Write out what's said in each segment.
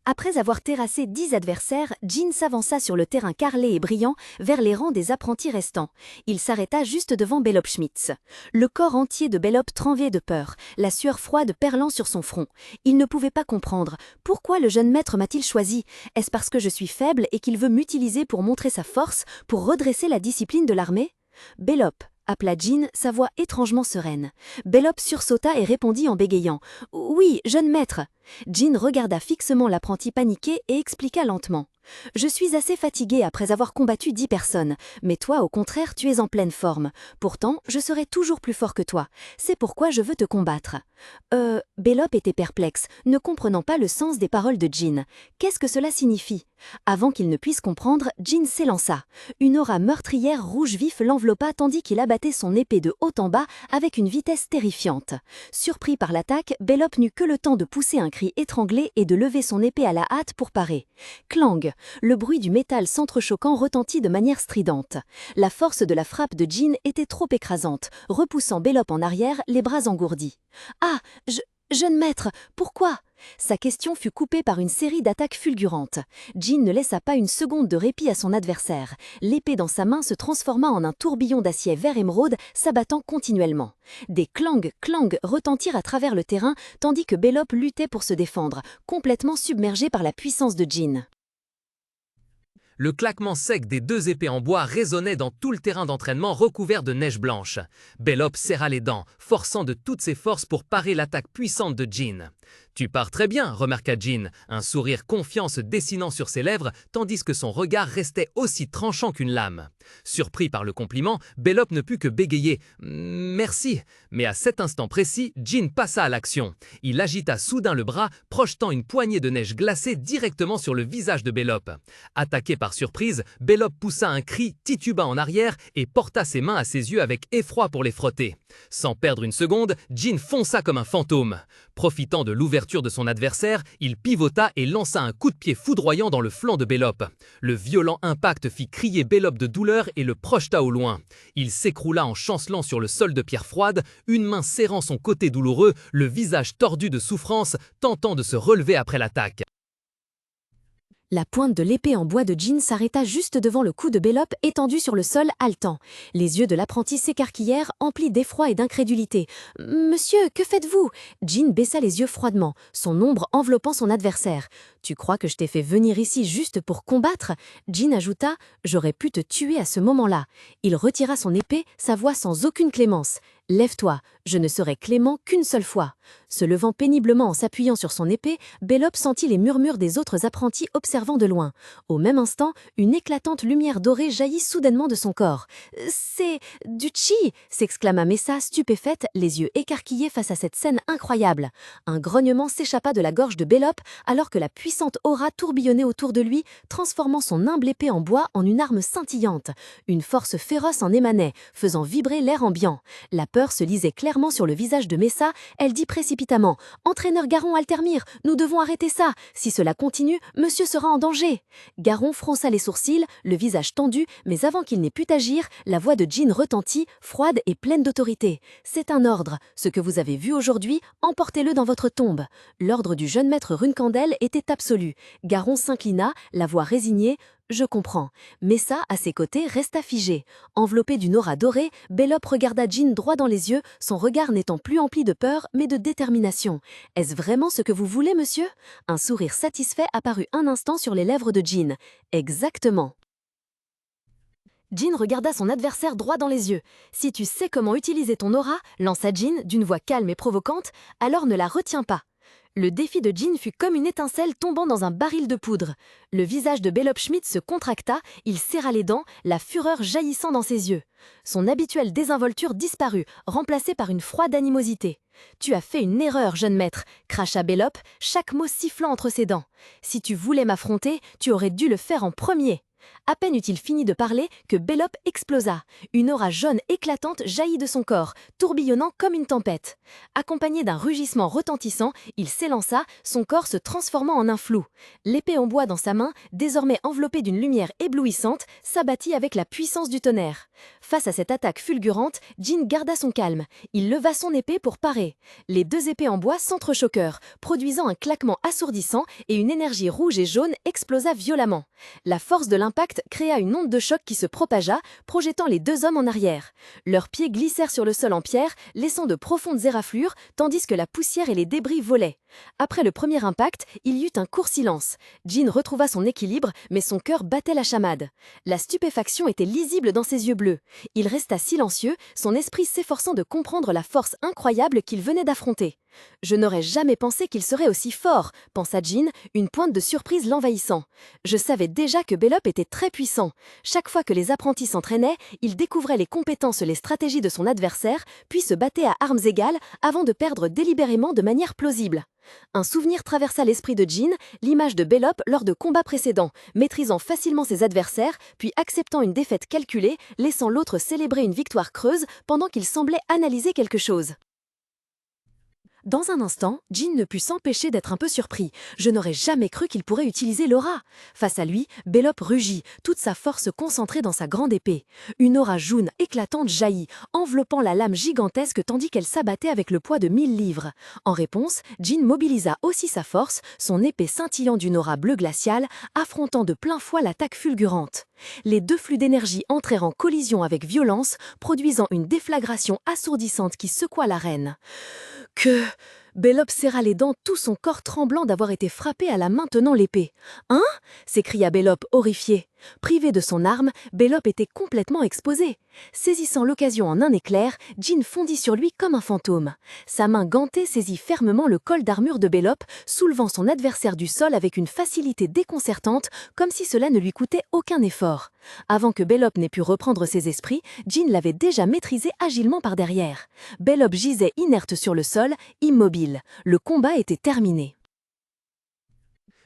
Après avoir terrassé 10 adversaires, Jin s'avança sur le terrain carrelé et brillant vers les rangs des apprentis restants. Il s'arrêta juste devant Belop Schmitz. Le corps entier de Belop tremblait de peur, la sueur froide perlant sur son front. Il ne pouvait pas comprendre. Pourquoi le jeune maître m'a-t-il choisi? Est-ce parce que je suis faible et qu'il veut m'utiliser pour montrer sa force, pour redresser la discipline de l'armée? Belop, appela Jin, sa voix étrangement sereine. Belop sursauta et répondit en bégayant. « Oui, jeune maître !» Jin regarda fixement l'apprenti paniqué et expliqua lentement. « Je suis assez fatigué après avoir combattu 10 personnes, mais toi, au contraire, tu es en pleine forme. Pourtant, je serai toujours plus fort que toi. C'est pourquoi je veux te combattre. » Belop était perplexe, ne comprenant pas le sens des paroles de Jin. Qu'est-ce que cela signifie? Avant qu'il ne puisse comprendre, Jin s'élança. Une aura meurtrière rouge vif l'enveloppa tandis qu'il abattait son épée de haut en bas avec une vitesse terrifiante. Surpris par l'attaque, Belop n'eut que le temps de pousser un cri étranglé et de lever son épée à la hâte pour parer. Clang! Le bruit du métal s'entrechoquant retentit de manière stridente. La force de la frappe de Jin était trop écrasante, repoussant Belop en arrière, les bras engourdis. « Ah, jeune maître, pourquoi ?» Sa question fut coupée par une série d'attaques fulgurantes. Jin ne laissa pas une seconde de répit à son adversaire. L'épée dans sa main se transforma en un tourbillon d'acier vert émeraude, s'abattant continuellement. Des clang retentirent à travers le terrain, tandis que Belop luttait pour se défendre, complètement submergé par la puissance de Jin. Le claquement sec des deux épées en bois résonnait dans tout le terrain d'entraînement recouvert de neige blanche. Belop serra les dents, forçant de toutes ses forces pour parer l'attaque puissante de Jin. « Tu pars très bien », remarqua Jin, un sourire confiant se dessinant sur ses lèvres tandis que son regard restait aussi tranchant qu'une lame. Surpris par le compliment, Belop ne put que bégayer « Merci ». Mais à cet instant précis, Jin passa à l'action. Il agita soudain le bras, projetant une poignée de neige glacée directement sur le visage de Belop. Attaqué par surprise, Belop poussa un cri, tituba en arrière et porta ses mains à ses yeux avec effroi pour les frotter. Sans perdre une seconde, Jin fonça comme un fantôme. Profitant de l'ouverture de son adversaire, il pivota et lança un coup de pied foudroyant dans le flanc de Belop. Le violent impact fit crier Belop de douleur et le projeta au loin. Il s'écroula en chancelant sur le sol de pierre froide, une main serrant son côté douloureux, le visage tordu de souffrance, tentant de se relever après l'attaque. La pointe de l'épée en bois de Jin s'arrêta juste devant le cou de Belop étendu sur le sol haletant. Les yeux de l'apprenti s'écarquillèrent, emplis d'effroi et d'incrédulité. « Monsieur, que faites-vous » Jin baissa les yeux froidement, son ombre enveloppant son adversaire. « Tu crois que je t'ai fait venir ici juste pour combattre ?» Jin ajouta « J'aurais pu te tuer à ce moment-là. » Il retira son épée, sa voix sans aucune clémence. « Lève-toi, je ne serai clément qu'une seule fois. » Se levant péniblement en s'appuyant sur son épée, Belop sentit les murmures des autres apprentis observant de loin. Au même instant, une éclatante lumière dorée jaillit soudainement de son corps. « C'est du chi !» s'exclama Messa, stupéfaite, les yeux écarquillés face à cette scène incroyable. Un grognement s'échappa de la gorge de Belop alors que la puissante aura tourbillonnait autour de lui, transformant son humble épée en bois en une arme scintillante. Une force féroce en émanait, faisant vibrer l'air ambiant. La peur se lisait clairement sur le visage de Messa, elle dit précipitamment « Entraîneur Garon Altermire, nous devons arrêter ça. Si cela continue, monsieur sera en danger. » Garon fronça les sourcils, le visage tendu, mais avant qu'il n'ait pu agir, la voix de Jin retentit, froide et pleine d'autorité. « C'est un ordre. Ce que vous avez vu aujourd'hui, emportez-le dans votre tombe. » L'ordre du jeune maître Runekandel était absolu. Garon s'inclina, la voix résignée. « Je comprends. » Messa, à ses côtés, resta figé. Enveloppé d'une aura dorée, Belop regarda Jin droit dans les yeux, son regard n'étant plus empli de peur, mais de détermination. « Est-ce vraiment ce que vous voulez, monsieur ?» Un sourire satisfait apparut un instant sur les lèvres de Jin. « Exactement. » Jin regarda son adversaire droit dans les yeux. « Si tu sais comment utiliser ton aura, » lança Jin d'une voix calme et provocante, « alors ne la retiens pas. » Le défi de Jin fut comme une étincelle tombant dans un baril de poudre. Le visage de Belop Schmitz se contracta, il serra les dents, la fureur jaillissant dans ses yeux. Son habituelle désinvolture disparut, remplacée par une froide animosité. « Tu as fait une erreur, jeune maître » cracha Belop, chaque mot sifflant entre ses dents. « Si tu voulais m'affronter, tu aurais dû le faire en premier. » À peine eut-il fini de parler que Belop explosa. Une aura jaune éclatante jaillit de son corps, tourbillonnant comme une tempête. Accompagné d'un rugissement retentissant, il s'élança, son corps se transformant en un flou. L'épée en bois dans sa main, désormais enveloppée d'une lumière éblouissante, s'abattit avec la puissance du tonnerre. Face à cette attaque fulgurante, Jin garda son calme. Il leva son épée pour parer. Les deux épées en bois s'entrechoquèrent, produisant un claquement assourdissant et une énergie rouge et jaune explosa violemment. La force de l'impact créa une onde de choc qui se propagea, projetant les deux hommes en arrière. Leurs pieds glissèrent sur le sol en pierre, laissant de profondes éraflures, tandis que la poussière et les débris volaient. Après le premier impact, il y eut un court silence. Jin retrouva son équilibre, mais son cœur battait la chamade. La stupéfaction était lisible dans ses yeux bleus. Il resta silencieux, son esprit s'efforçant de comprendre la force incroyable qu'il venait d'affronter. « Je n'aurais jamais pensé qu'il serait aussi fort », pensa Jin, une pointe de surprise l'envahissant. Je savais déjà que Bellop était très puissant. Chaque fois que les apprentis s'entraînaient, il découvrait les compétences et les stratégies de son adversaire, puis se battait à armes égales avant de perdre délibérément de manière plausible. Un souvenir traversa l'esprit de Jin, l'image de Bellop lors de combats précédents, maîtrisant facilement ses adversaires, puis acceptant une défaite calculée, laissant l'autre célébrer une victoire creuse pendant qu'il semblait analyser quelque chose. Dans un instant, Jin ne put s'empêcher d'être un peu surpris. Je n'aurais jamais cru qu'il pourrait utiliser l'aura. Face à lui, Bellop rugit, toute sa force concentrée dans sa grande épée. Une aura jaune éclatante jaillit, enveloppant la lame gigantesque tandis qu'elle s'abattait avec le poids de 1000 livres. En réponse, Jin mobilisa aussi sa force, son épée scintillant d'une aura bleu glaciale, affrontant de plein fouet l'attaque fulgurante. Les deux flux d'énergie entrèrent en collision avec violence, produisant une déflagration assourdissante qui secoua l'arène. Que... Bellop serra les dents, tout son corps tremblant d'avoir été frappé à la main tenant l'épée. « Hein » s'écria Bellop, horrifié. Privé de son arme, Bellop était complètement exposé. Saisissant l'occasion en un éclair, Jin fondit sur lui comme un fantôme. Sa main gantée saisit fermement le col d'armure de Bellop, soulevant son adversaire du sol avec une facilité déconcertante, comme si cela ne lui coûtait aucun effort. Avant que Bellop n'ait pu reprendre ses esprits, Jin l'avait déjà maîtrisé agilement par derrière. Bellop gisait inerte sur le sol, immobile. Le combat était terminé.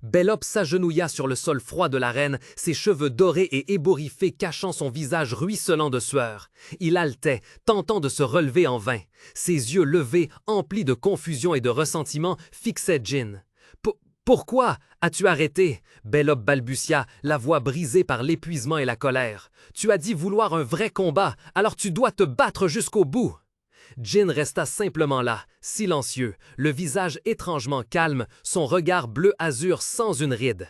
Bellop s'agenouilla sur le sol froid de l'arène, ses cheveux dorés et ébouriffés cachant son visage ruisselant de sueur. Il haletait, tentant de se relever en vain. Ses yeux levés, emplis de confusion et de ressentiment, fixaient Jin. « Pourquoi as-tu arrêté » Bellop balbutia, la voix brisée par l'épuisement et la colère. « Tu as dit vouloir un vrai combat, alors tu dois te battre jusqu'au bout !» Jin resta simplement là, silencieux, le visage étrangement calme, son regard bleu-azur sans une ride.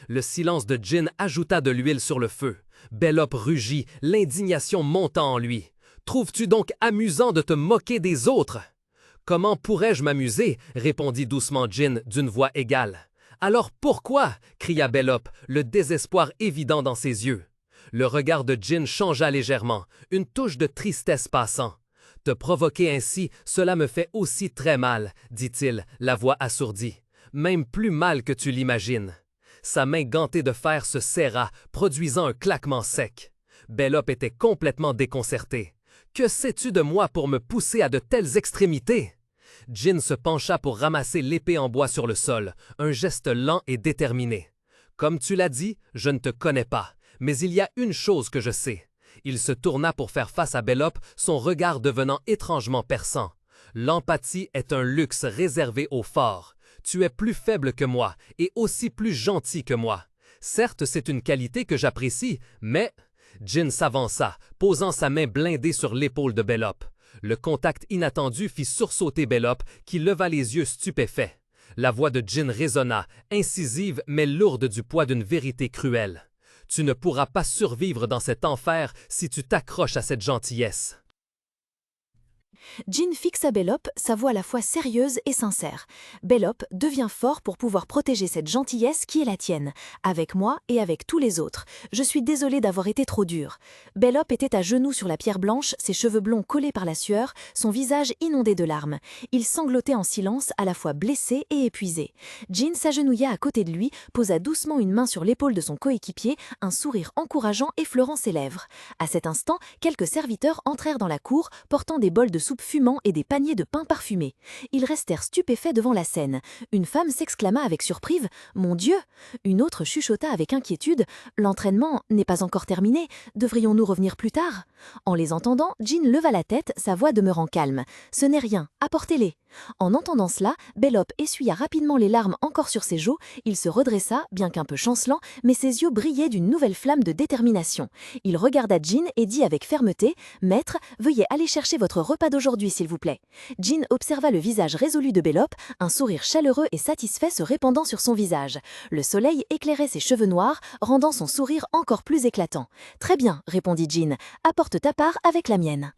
Le silence de Jin ajouta de l'huile sur le feu. Bellop rugit, l'indignation montant en lui. « Trouves-tu donc amusant de te moquer des autres ?» « Comment pourrais-je m'amuser » répondit doucement Jin d'une voix égale. « Alors pourquoi » cria Bellop, le désespoir évident dans ses yeux. Le regard de Jin changea légèrement, une touche de tristesse passant. « Te provoquer ainsi, cela me fait aussi très mal, » dit-il, la voix assourdie. « Même plus mal que tu l'imagines. » Sa main gantée de fer se serra, produisant un claquement sec. Bellop était complètement déconcerté. « Que sais-tu de moi pour me pousser à de telles extrémités ?» Jin se pencha pour ramasser l'épée en bois sur le sol, un geste lent et déterminé. « Comme tu l'as dit, je ne te connais pas, mais il y a une chose que je sais. » Il se tourna pour faire face à Bellop, son regard devenant étrangement perçant. « L'empathie est un luxe réservé aux forts. Tu es plus faible que moi et aussi plus gentil que moi. Certes, c'est une qualité que j'apprécie, mais... » Jin s'avança, posant sa main blindée sur l'épaule de Bellop. Le contact inattendu fit sursauter Bellop, qui leva les yeux stupéfaits. La voix de Jin résonna, incisive mais lourde du poids d'une vérité cruelle. « Tu ne pourras pas survivre dans cet enfer si tu t'accroches à cette gentillesse. » Jin fixa Bellop, sa voix à la fois sérieuse et sincère. « Bellop, deviens fort pour pouvoir protéger cette gentillesse qui est la tienne, avec moi et avec tous les autres. Je suis désolé d'avoir été trop dur. » Bellop était à genoux sur la pierre blanche, ses cheveux blonds collés par la sueur, son visage inondé de larmes. Il sanglotait en silence, à la fois blessé et épuisé. Jin s'agenouilla à côté de lui, posa doucement une main sur l'épaule de son coéquipier, un sourire encourageant effleurant ses lèvres. À cet instant, quelques serviteurs entrèrent dans la cour, portant des bols de soupe fumant et des paniers de pain parfumé. Ils restèrent stupéfaits devant la scène. Une femme s'exclama avec surprise « Mon Dieu !» Une autre chuchota avec inquiétude « L'entraînement n'est pas encore terminé, devrions-nous revenir plus tard ?» En les entendant, Jin leva la tête, sa voix demeurant calme. « Ce n'est rien, apportez-les !» En entendant cela, Bellop essuya rapidement les larmes encore sur ses joues, il se redressa, bien qu'un peu chancelant, mais ses yeux brillaient d'une nouvelle flamme de détermination. Il regarda Jean et dit avec fermeté « Maître, veuillez aller chercher votre repas d'aujourd'hui s'il vous plaît. » Jean observa le visage résolu de Bellop, un sourire chaleureux et satisfait se répandant sur son visage. Le soleil éclairait ses cheveux noirs, rendant son sourire encore plus éclatant. « Très bien, répondit Jean, apporte ta part avec la mienne. »